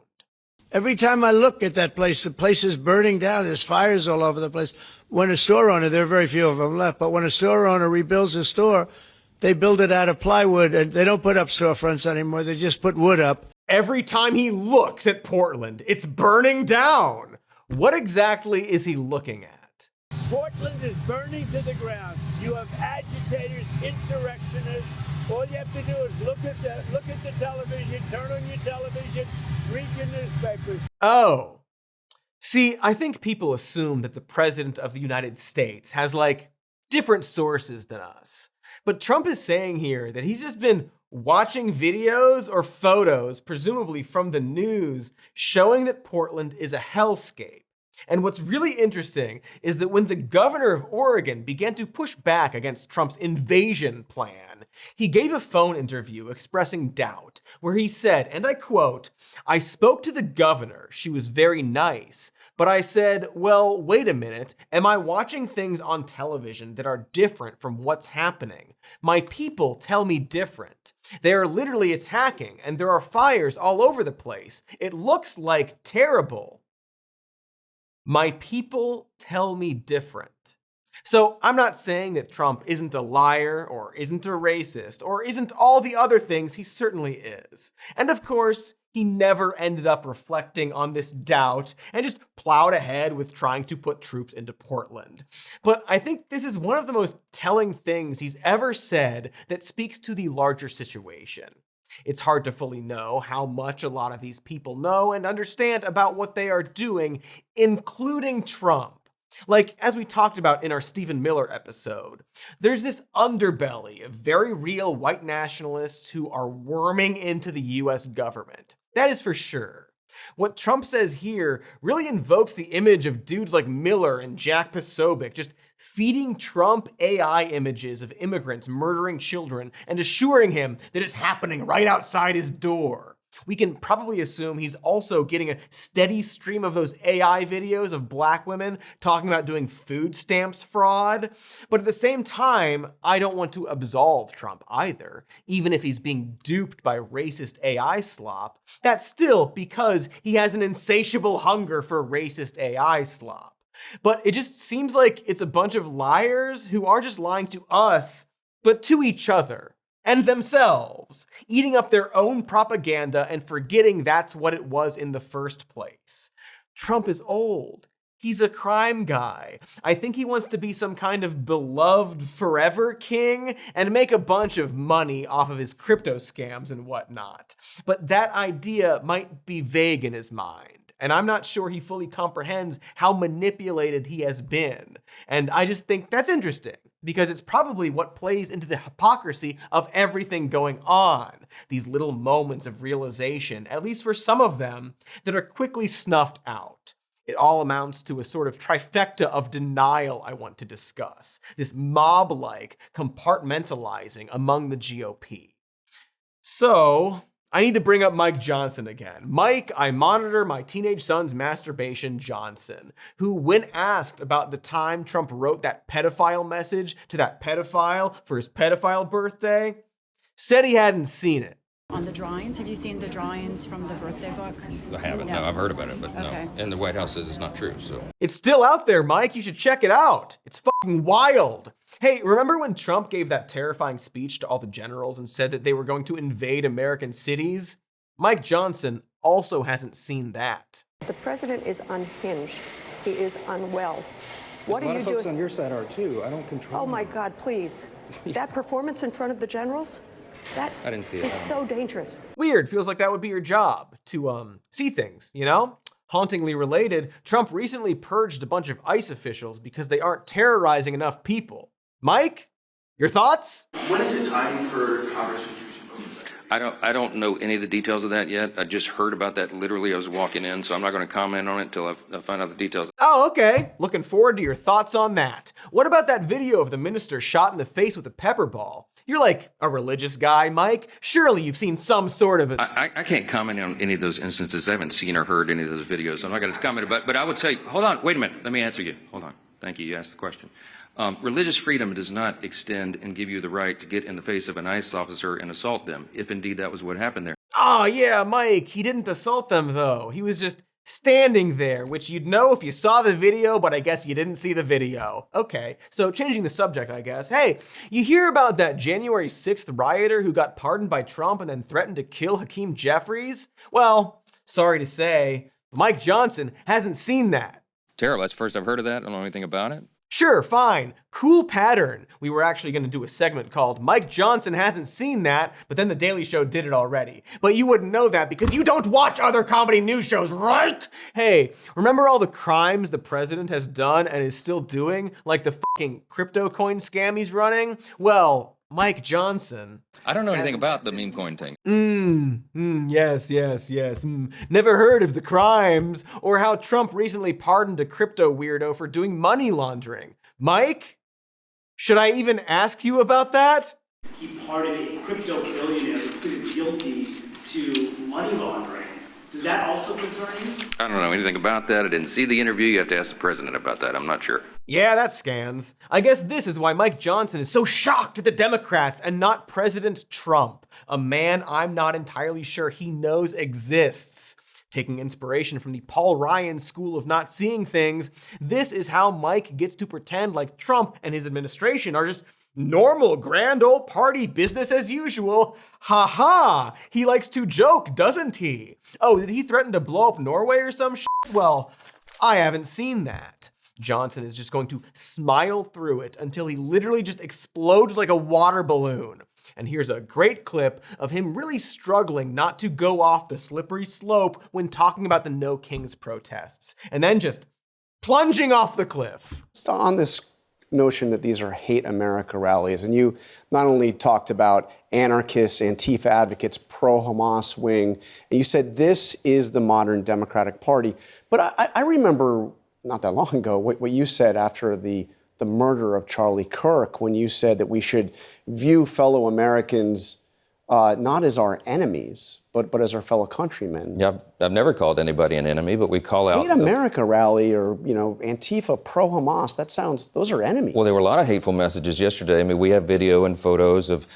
Every time I look at that place, the place is burning down. There's fires all over the place. When a store owner, there are very few of them left, but when a store owner rebuilds a store, they build it out of plywood, and they don't put up storefronts anymore. They just put wood up. Every time he looks at Portland, it's burning down. What exactly is he looking at? Portland is burning to the ground. You have agitators, insurrectionists. All you have to do is look at the television, turn on your television, read your newspapers. Oh. See, I think people assume that the president of the United States has, different sources than us. But Trump is saying here that he's just been watching videos or photos, presumably from the news, showing that Portland is a hellscape. And what's really interesting is that when the governor of Oregon began to push back against Trump's invasion plan, he gave a phone interview expressing doubt, where he said, and I quote, "I spoke to the governor, she was very nice, but I said, well, wait a minute, am I watching things on television that are different from what's happening? My people tell me different. They are literally attacking, and there are fires all over the place. It looks like terrible. My people tell me different." So I'm not saying that Trump isn't a liar or isn't a racist or isn't all the other things he certainly is. And of course, he never ended up reflecting on this doubt and just plowed ahead with trying to put troops into Portland. But I think this is one of the most telling things he's ever said that speaks to the larger situation. It's hard to fully know how much a lot of these people know and understand about what they are doing, including Trump. Like, as we talked about in our Stephen Miller episode, there's this underbelly of very real white nationalists who are worming into the US government. That is for sure. What Trump says here really invokes the image of dudes like Miller and Jack Posobiec just feeding Trump AI images of immigrants murdering children and assuring him that it's happening right outside his door. We can probably assume he's also getting a steady stream of those AI videos of black women talking about doing food stamps fraud. But at the same time, I don't want to absolve Trump either. Even if he's being duped by racist AI slop, that's still because he has an insatiable hunger for racist AI slop. But it just seems like it's a bunch of liars who are just lying to us, but to each other. And themselves, eating up their own propaganda and forgetting that's what it was in the first place. Trump is old. He's a crime guy. I think he wants to be some kind of beloved forever king and make a bunch of money off of his crypto scams and whatnot. But that idea might be vague in his mind. And I'm not sure he fully comprehends how manipulated he has been. And I just think that's interesting, because it's probably what plays into the hypocrisy of everything going on. These little moments of realization, at least for some of them, that are quickly snuffed out. It all amounts to a sort of trifecta of denial I want to discuss. This mob-like compartmentalizing among the GOP. So, I need to bring up Mike Johnston again. Mike, I monitor my teenage son's masturbation, Johnson, who, when asked about the time Trump wrote that pedophile message to that pedophile for his pedophile birthday, said he hadn't seen it. On the drawings, have you seen the drawings from the birthday book? I haven't. No, I've heard about it, but Okay. no. And the White House says it's not true, so. It's still out there, Mike. You should check it out. It's fucking wild. Hey, remember when Trump gave that terrifying speech to all the generals and said that they were going to invade American cities? Mike Johnston also hasn't seen that. The president is unhinged. He is unwell. What a are lot you of folks doing? on your side are too. I don't control. Oh my God, please. That performance in front of the generals? That I didn't see it. is so dangerous. Weird. Feels like that would be your job, to see things, you know? Hauntingly related, Trump recently purged a bunch of ICE officials because they aren't terrorizing enough people. Mike, your thoughts? When is it time for Congress to do some? I don't know any of the details of that yet. I just heard about that literally. I was walking in, so I'm not going to comment on it until I find out the details. Oh, okay. Looking forward to your thoughts on that. What about that video of the minister shot in the face with a pepper ball? You're like a religious guy, Mike. Surely you've seen some sort of it. I can't comment on any of those instances. I haven't seen or heard any of those videos. So I'm not going to comment about it. But I would say, hold on, wait a minute. Let me answer you. Hold on. Thank you. You asked the question. Religious freedom does not extend and give you the right to get in the face of an ICE officer and assault them, if indeed that was what happened there. Oh, yeah, Mike. He didn't assault them, though. He was just standing there, which you'd know if you saw the video, but I guess you didn't see the video. Okay, so changing the subject, I guess. Hey, you hear about that January 6th rioter who got pardoned by Trump and then threatened to kill Hakeem Jeffries? Well, sorry to say, Mike Johnston hasn't seen that. Terrible. That's the first I've heard of that. I don't know anything about it. Sure, fine. Cool pattern. We were actually going to do a segment called Mike Johnston Hasn't Seen That, but then The Daily Show did it already. But you wouldn't know that because you don't watch other comedy news shows, right? Hey, remember all the crimes the president has done and is still doing? Like the fucking crypto coin scam he's running? Well, Mike Johnston. I don't know anything about the meme coin thing. Yes. Never heard of the crimes or how Trump recently pardoned a crypto weirdo for doing money laundering. Mike, should I even ask you about that? He pardoned a crypto billionaire who pleaded guilty to money laundering. Does that also concern you? I don't know anything about that. I didn't see the interview. You have to ask the president about that. I'm not sure. Yeah, that scans. I guess this is why Mike Johnston is so shocked at the Democrats and not President Trump, a man I'm not entirely sure he knows exists. Taking inspiration from the Paul Ryan school of not seeing things, this is how Mike gets to pretend like Trump and his administration are just normal, grand old party business as usual. Ha ha! He likes to joke, doesn't he? Oh, did he threaten to blow up Norway or some shit? Well, I haven't seen that. Johnston is just going to smile through it until he literally just explodes like a water balloon. And here's a great clip of him really struggling not to go off the slippery slope when talking about the No Kings protests, and then just plunging off the cliff. On this notion that these are hate America rallies, and you not only talked about anarchists, Antifa advocates, pro-Hamas wing, and you said this is the modern Democratic Party. But I remember not that long ago what you said after the murder of Charlie Kirk, when you said that we should view fellow Americans not as our enemies, but as our fellow countrymen. Yeah, I've never called anybody an enemy, but we call out... Hate America rally or, Antifa, pro-Hamas, those are enemies. Well, there were a lot of hateful messages yesterday. I mean, we have video and photos of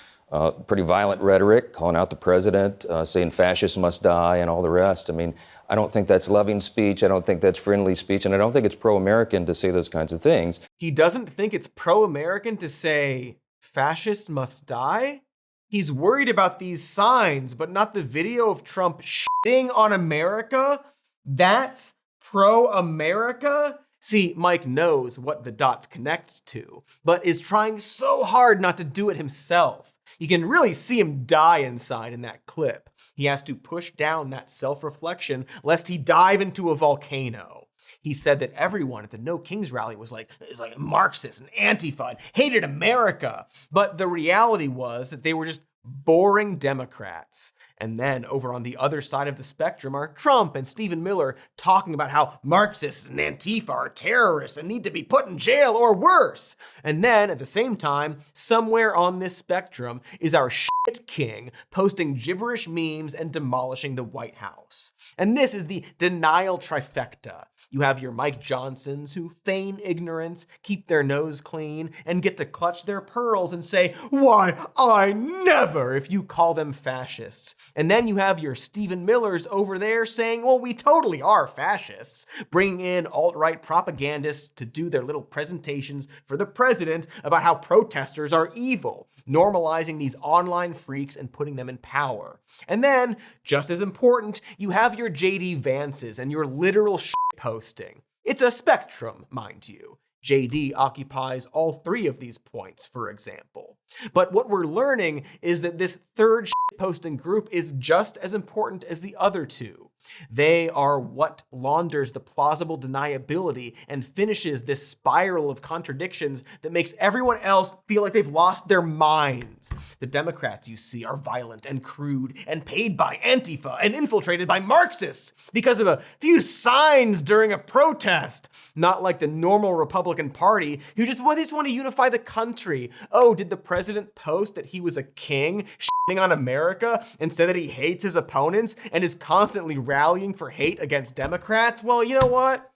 pretty violent rhetoric, calling out the president, saying fascists must die and all the rest. I mean, I don't think that's loving speech. I don't think that's friendly speech. And I don't think it's pro-American to say those kinds of things. He doesn't think it's pro-American to say fascists must die? He's worried about these signs, but not the video of Trump shitting on America? That's pro-America? See, Mike knows what the dots connect to, but is trying so hard not to do it himself. You can really see him die inside in that clip. He has to push down that self-reflection lest he dive into a volcano. He said that everyone at the No Kings rally was like Marxist and Antifa and hated America. But the reality was that they were just boring Democrats. And then over on the other side of the spectrum are Trump and Stephen Miller talking about how Marxists and Antifa are terrorists and need to be put in jail or worse. And then at the same time, somewhere on this spectrum is our shit king posting gibberish memes and demolishing the White House. And this is the denial trifecta. You have your Mike Johnsons who feign ignorance, keep their nose clean, and get to clutch their pearls and say, "Why, I never," if you call them fascists. And then you have your Stephen Millers over there saying, well, we totally are fascists, bringing in alt-right propagandists to do their little presentations for the president about how protesters are evil, normalizing these online freaks and putting them in power. And then, just as important, you have your JD Vances and your literal posting. It's a spectrum, mind you. JD occupies all three of these points, for example. But what we're learning is that this third posting group is just as important as the other two. They are what launders the plausible deniability and finishes this spiral of contradictions that makes everyone else feel like they've lost their minds. The Democrats, you see, are violent and crude and paid by Antifa and infiltrated by Marxists because of a few signs during a protest. Not like the normal Republican Party who just want to unify the country. Oh, did the president post that he was a king shitting on America and said that he hates his opponents and is constantly rallying for hate against Democrats? Well, you know what?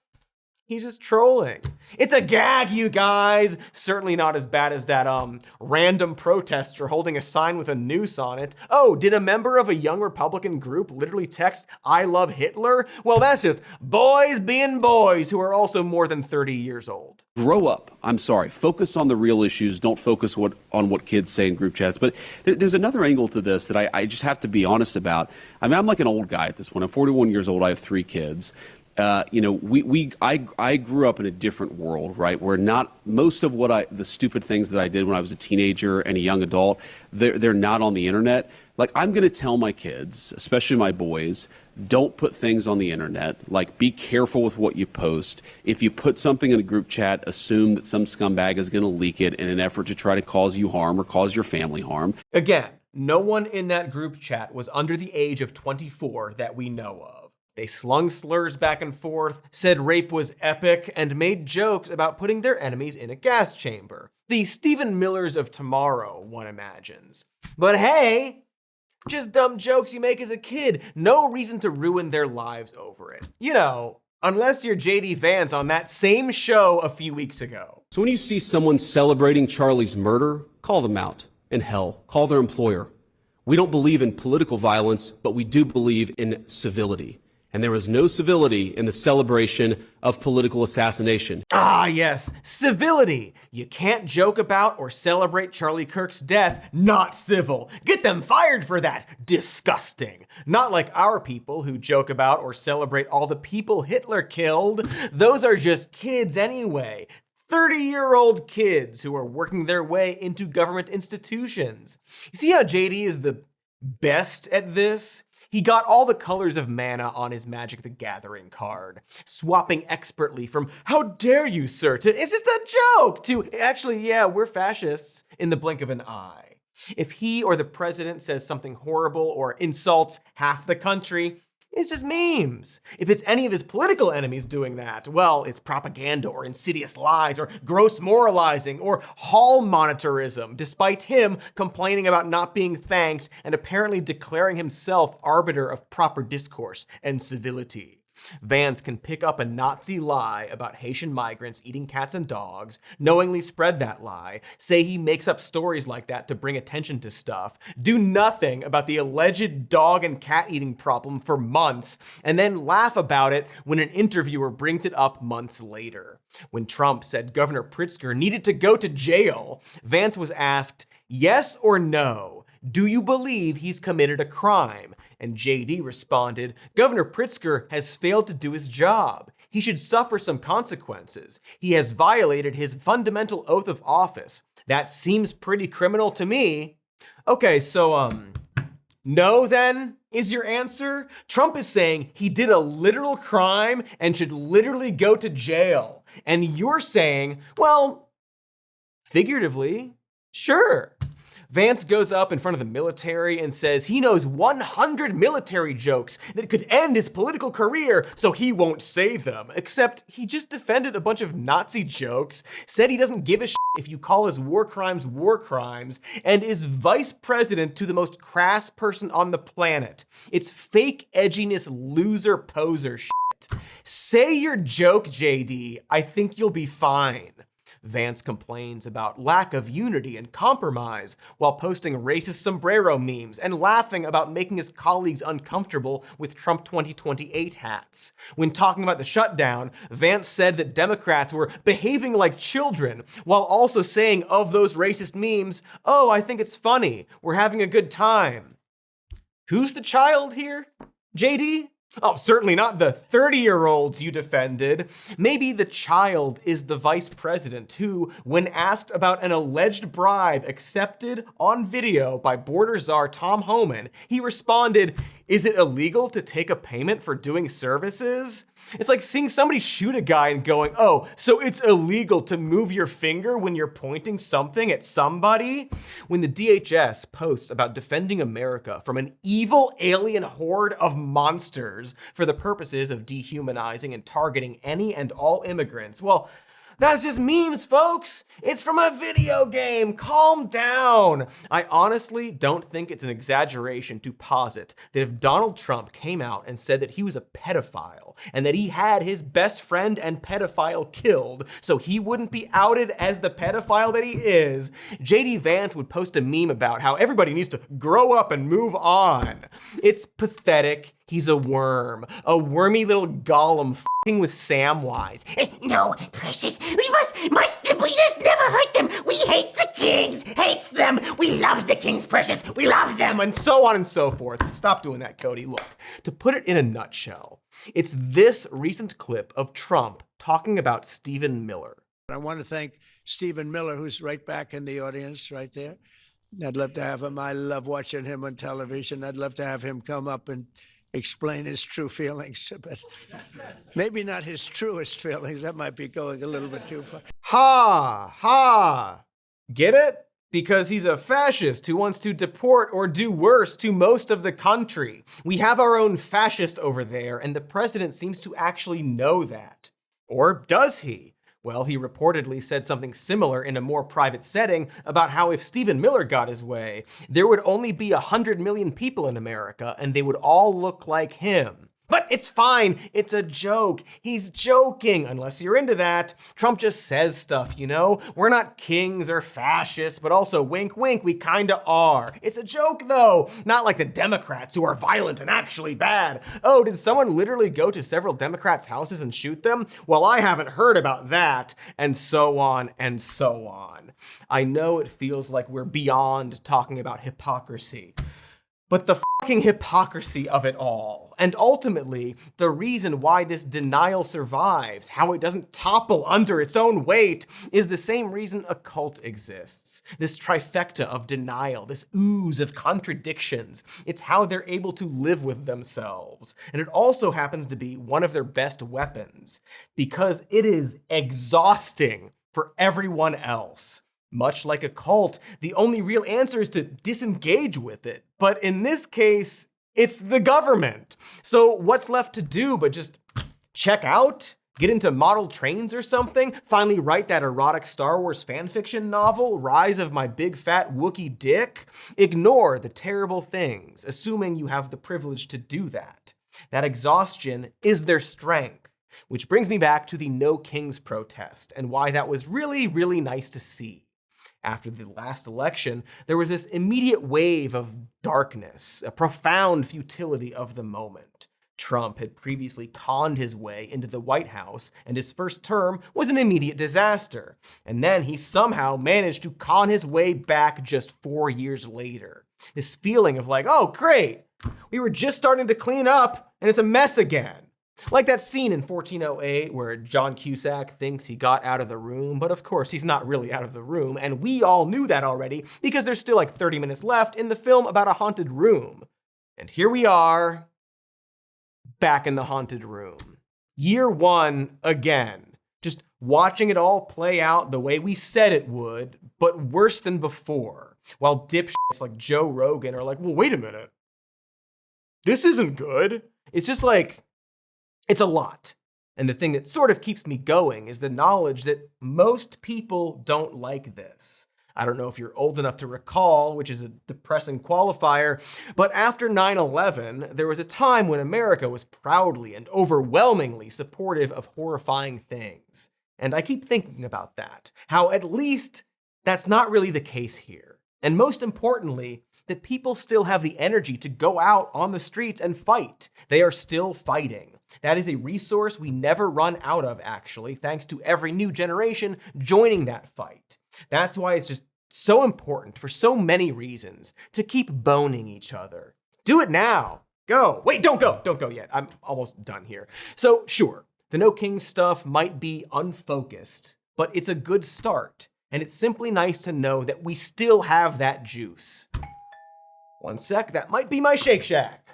He's just trolling. It's a gag, you guys. Certainly not as bad as that random protester holding a sign with a noose on it. Oh, did a member of a young Republican group literally text, "I love Hitler"? Well, that's just boys being boys who are also more than 30 years old. Grow up. I'm sorry. Focus on the real issues. Don't focus on what kids say in group chats. But there's another angle to this that I just have to be honest about. I mean, I'm like an old guy at this point. I'm 41 years old. I have 3 kids. I grew up in a different world, right? Where not most of the stupid things that I did when I was a teenager and a young adult, they're not on the internet. Like, I'm going to tell my kids, especially my boys, don't put things on the internet. Like, be careful with what you post. If you put something in a group chat, assume that some scumbag is going to leak it in an effort to try to cause you harm or cause your family harm. Again, no one in that group chat was under the age of 24 that we know of. They slung slurs back and forth, said rape was epic, and made jokes about putting their enemies in a gas chamber. The Stephen Millers of tomorrow, one imagines. But hey, just dumb jokes you make as a kid. No reason to ruin their lives over it. You know, unless you're JD Vance on that same show a few weeks ago. So when you see someone celebrating Charlie's murder, call them out. And hell, call their employer. We don't believe in political violence, but we do believe in civility. and there was no civility in the celebration of political assassination. Ah, yes, civility. You can't joke about or celebrate Charlie Kirk's death. Not civil. Get them fired for that. Disgusting. Not like our people who joke about or celebrate all the people Hitler killed. Those are just kids anyway. 30-year-old kids who are working their way into government institutions. You see how JD is the best at this? He got all the colors of mana on his Magic the Gathering card, swapping expertly from "how dare you, sir" to "it's just a joke" to "actually, yeah, we're fascists" in the blink of an eye. If he or the president says something horrible or insults half the country, it's just memes. If it's any of his political enemies doing that, well, it's propaganda or insidious lies or gross moralizing or hall monitorism, despite him complaining about not being thanked and apparently declaring himself arbiter of proper discourse and civility. Vance can pick up a Nazi lie about Haitian migrants eating cats and dogs, knowingly spread that lie, say he makes up stories like that to bring attention to stuff, do nothing about the alleged dog and cat eating problem for months, and then laugh about it when an interviewer brings it up months later. When Trump said Governor Pritzker needed to go to jail, Vance was asked, "Yes or no? Do you believe he's committed a crime?" And JD responded, "Governor Pritzker has failed to do his job. He should suffer some consequences. He has violated his fundamental oath of office. That seems pretty criminal to me." Okay, so, no then is your answer? Trump is saying he did a literal crime and should literally go to jail. And you're saying, well, figuratively, sure. Vance goes up in front of the military and says he knows 100 military jokes that could end his political career, so he won't say them. Except he just defended a bunch of Nazi jokes, said he doesn't give a shit if you call his war crimes, and is vice president to the most crass person on the planet. It's fake edginess loser poser shit. Say your joke, JD. I think you'll be fine. Vance complains about lack of unity and compromise while posting racist sombrero memes and laughing about making his colleagues uncomfortable with Trump 2028 hats. When talking about the shutdown, Vance said that Democrats were behaving like children while also saying of those racist memes, "Oh, I think it's funny. We're having a good time." Who's the child here, JD? Oh, certainly not the 30-year-olds you defended. Maybe the child is the vice president who, when asked about an alleged bribe accepted on video by border czar Tom Homan, he responded, "Is it illegal to take a payment for doing services?" It's like seeing somebody shoot a guy and going, "Oh, so it's illegal to move your finger when you're pointing something at somebody?" When the DHS posts about defending America from an evil alien horde of monsters for the purposes of dehumanizing and targeting any and all immigrants, well, that's just memes, folks. It's from a video game. Calm down. I honestly don't think it's an exaggeration to posit that if Donald Trump came out and said that he was a pedophile and that he had his best friend and pedophile killed so he wouldn't be outed as the pedophile that he is, JD Vance would post a meme about how everybody needs to grow up and move on. It's pathetic. He's a worm, a wormy little golem f***ing with Samwise. No, precious, we must never hurt them. We hates the kings, hates them. We love the kings, precious, we love them. And so on and so forth. Stop doing that, Cody. Look, to put it in a nutshell, it's this recent clip of Trump talking about Stephen Miller. I want to thank Stephen Miller, who's right back in the audience right there. I'd love to have him. I love watching him on television. I'd love to have him come up and explain his true feelings, but maybe not his truest feelings. That might be going a little bit too far. Ha, ha. Get it? Because he's a fascist who wants to deport or do worse to most of the country. We have our own fascist over there, and the president seems to actually know that. Or does he? Well, he reportedly said something similar in a more private setting about how if Stephen Miller got his way, there would only be 100 million people in America and they would all look like him. But it's fine. It's a joke. He's joking, unless you're into that. Trump just says stuff, you know? We're not kings or fascists, but also wink, wink, we kinda are. It's a joke, though. Not like the Democrats who are violent and actually bad. Oh, did someone literally go to several Democrats' houses and shoot them? Well, I haven't heard about that. And so on and so on. I know it feels like we're beyond talking about hypocrisy. But the fucking hypocrisy of it all, and ultimately the reason why this denial survives, how it doesn't topple under its own weight, is the same reason a cult exists. This trifecta of denial, this ooze of contradictions. It's how they're able to live with themselves. And it also happens to be one of their best weapons, because it is exhausting for everyone else. Much like a cult, the only real answer is to disengage with it. But in this case, it's the government. So what's left to do but just check out? Get into model trains or something? Finally write that erotic Star Wars fanfiction novel, Rise of My Big Fat Wookiee Dick? Ignore the terrible things, assuming you have the privilege to do that. That exhaustion is their strength. Which brings me back to the No Kings protest and why that was really, really nice to see. After the last election, there was this immediate wave of darkness, a profound futility of the moment. Trump had previously conned his way into the White House, and his first term was an immediate disaster. And then he somehow managed to con his way back just 4 years later. This feeling of like, oh great, we were just starting to clean up, and it's a mess again. Like that scene in 1408 where John Cusack thinks he got out of the room, but of course he's not really out of the room, and we all knew that already because there's still like 30 minutes left in the film about a haunted room. And here we are, back in the haunted room. Year one again, just watching it all play out the way we said it would, but worse than before. While dipshits like Joe Rogan are like, well, wait a minute. This isn't good. It's just like, it's a lot. And the thing that sort of keeps me going is the knowledge that most people don't like this. I don't know if you're old enough to recall, which is a depressing qualifier, but after 9/11, there was a time when America was proudly and overwhelmingly supportive of horrifying things. And I keep thinking about that, how at least that's not really the case here. And most importantly, that people still have the energy to go out on the streets and fight. They are still fighting. That is a resource we never run out of, actually, thanks to every new generation joining that fight. That's why it's just so important, for so many reasons, to keep boning each other. Do it now. Go. Wait, don't go. Don't go yet. I'm almost done here. So, sure, the No Kings stuff might be unfocused, but it's a good start. And it's simply nice to know that we still have that juice. One sec, that might be my Shake Shack.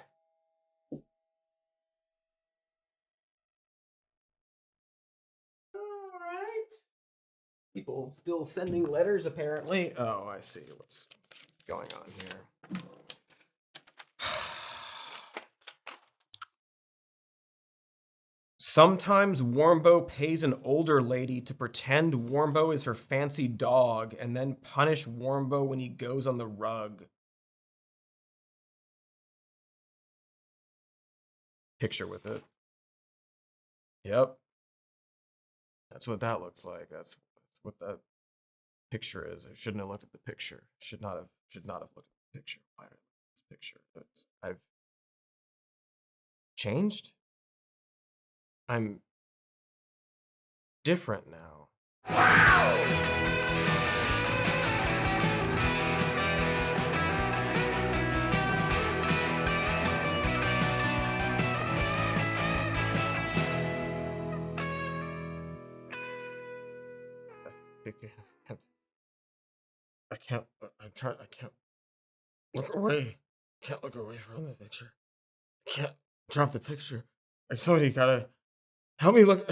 People still sending letters, apparently. Oh, I see what's going on here. Sometimes Warmbo pays an older lady to pretend Warmbo is her fancy dog and then punish Warmbo when he goes on the rug. Picture with it. Yep. That's what that looks like. That's what that picture is. I shouldn't have looked at the picture. Should not have looked at the picture. Why did I look at this picture? I've changed. I'm different now. I can't look away. Can't look away from the picture. Can't drop the picture. Like somebody gotta help me look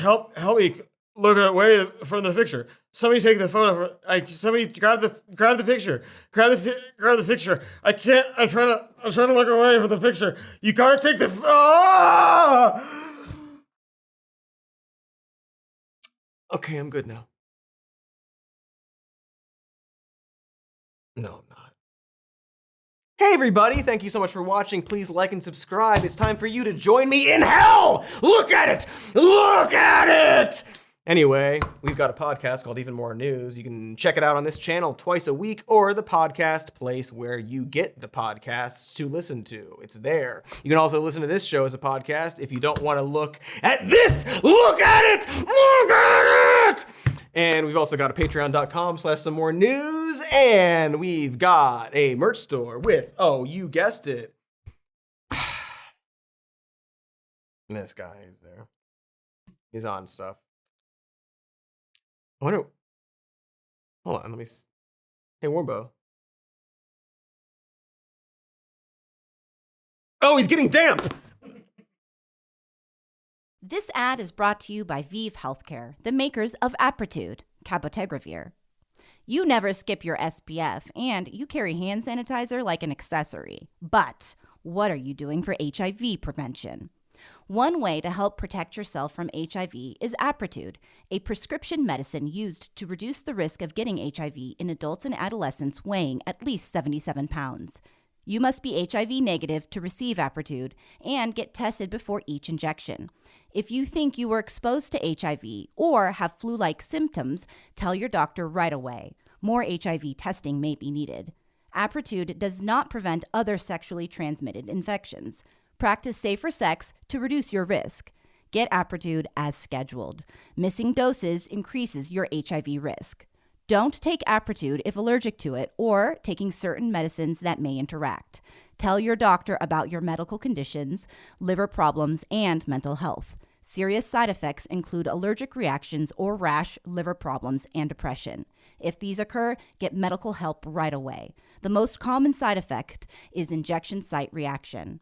away from the picture. Somebody take the photo. Somebody grab the picture. Grab the picture. I can't. I'm trying to look away from the picture. You gotta take the. Okay, I'm good now. No, I'm not. Hey everybody, thank you so much for watching. Please like and subscribe. It's time for you to join me in hell! Look at it! Look at it! Anyway, we've got a podcast called Even More News. You can check it out on this channel twice a week or the podcast place where you get the podcasts to listen to. It's there. You can also listen to this show as a podcast if you don't want to look at this. Look at it! Look at it! And we've also got a patreon.com/some-more-news, and we've got a merch store with, oh, you guessed it. This guy is there. He's on stuff. I wonder. Hold on, let me. Hey, Warmbo. Oh, he's getting damp! This ad is brought to you by Vive Healthcare, the makers of Apretude, cabotegravir. You never skip your SPF, and you carry hand sanitizer like an accessory. But what are you doing for HIV prevention? One way to help protect yourself from HIV is Apretude, a prescription medicine used to reduce the risk of getting HIV in adults and adolescents weighing at least 77 pounds. You must be HIV negative to receive Apretude and get tested before each injection. If you think you were exposed to HIV or have flu-like symptoms, tell your doctor right away. More HIV testing may be needed. Apretude does not prevent other sexually transmitted infections. Practice safer sex to reduce your risk. Get Apretude as scheduled. Missing doses increases your HIV risk. Don't take Apretude if allergic to it or taking certain medicines that may interact. Tell your doctor about your medical conditions, liver problems, and mental health. Serious side effects include allergic reactions or rash, liver problems, and depression. If these occur, get medical help right away. The most common side effect is injection site reaction.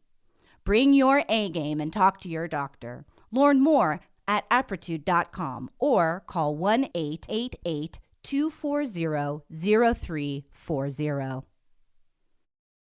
Bring your A game and talk to your doctor. Learn more at apretude.com or call 1-888-240-0340.